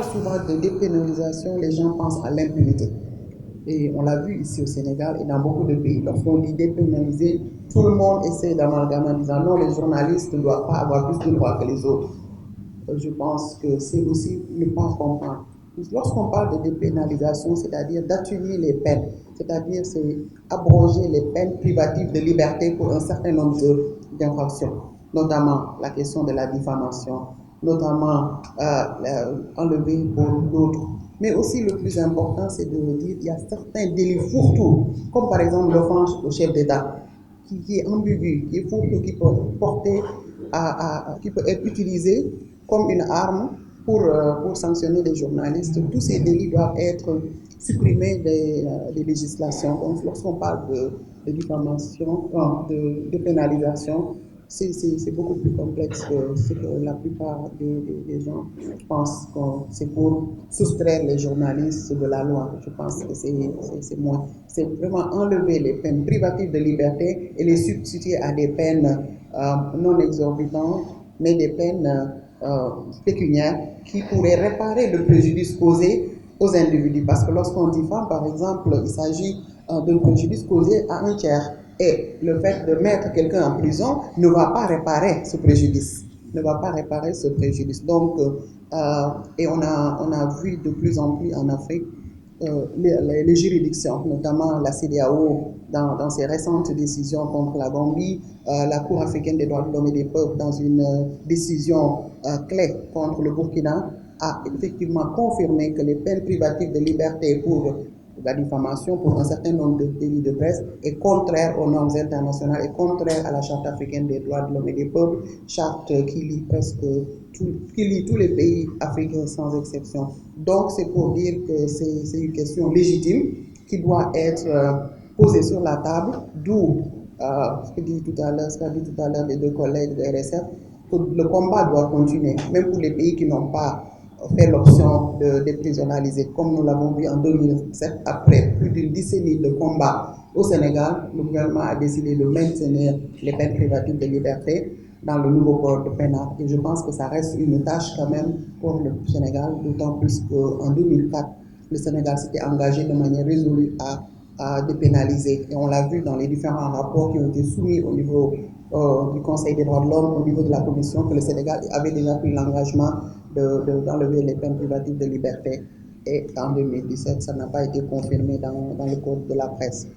parle souvent de dépénalisation, les gens pensent à l'impunité. Et on l'a vu ici au Sénégal et dans beaucoup de pays. Lorsqu'on dit dépénaliser, tout le monde essaie d'amalgamer en disant non, les journalistes ne doivent pas avoir plus de droits que les autres. Je pense que c'est aussi ne pas comprendre. Lorsqu'on parle de dépénalisation, c'est-à-dire d'atténuer les peines, c'est-à-dire c'est abroger les peines privatives de liberté pour un certain nombre d'infractions, notamment la question de la diffamation, notamment enlever pour d'autres. Mais aussi le plus important, c'est de dire qu'il y a certains délits fourre-tout, comme par exemple l'offense au chef d'État, qui est ambigu, qui est fourre-tout, qui peut porter qui peut être utilisé comme une arme pour sanctionner les journalistes. Tous ces délits doivent être supprimés des législations. Donc, lorsqu'on parle de diffamation, de pénalisation, c'est beaucoup plus complexe que ce que la plupart des gens pensent que c'est pour soustraire les journalistes de la loi. Je pense que c'est moins. C'est vraiment enlever les peines privatives de liberté et les substituer à des peines non exorbitantes, mais des peines pécuniaires qui pourraient réparer le préjudice causé aux individus. Parce que lorsqu'on diffame, par exemple, il s'agit d'un préjudice causé à un tiers. Et le fait de mettre quelqu'un en prison ne va pas réparer ce préjudice. Ne va pas réparer ce préjudice. Donc, et on a vu de plus en plus en Afrique les juridictions, notamment la CEDEAO dans ses récentes décisions contre la Gambie, la Cour africaine des droits de l'homme et des peuples dans une décision clé contre le Burkina, a effectivement confirmé que les peines privatives de liberté pour la diffamation, pour un certain nombre de délits de presse, est contraire aux normes internationales, est contraire à la Charte africaine des droits de l'homme et des peuples, charte qui lie presque qui lie tous les pays africains sans exception. Donc c'est pour dire que c'est une question légitime qui doit être posée sur la table, d'où ce qu'a dit tout à l'heure les deux collègues de RSF, que le combat doit continuer, même pour les pays qui n'ont pas fait l'option de déprisonnaliser, comme nous l'avons vu en 2007, après plus d'une décennie de combat au Sénégal, le gouvernement a décidé de maintenir les peines privatives de liberté dans le nouveau code pénal. Et je pense que ça reste une tâche quand même pour le Sénégal, d'autant plus qu'en 2004, le Sénégal s'était engagé de manière résolue à dépénaliser. Et on l'a vu dans les différents rapports qui ont été soumis au niveau du Conseil des droits de l'homme, au niveau de la Commission, que le Sénégal avait déjà pris l'engagement d'enlever les peines privatives de liberté. Et en 2017, ça n'a pas été confirmé dans le code de la presse.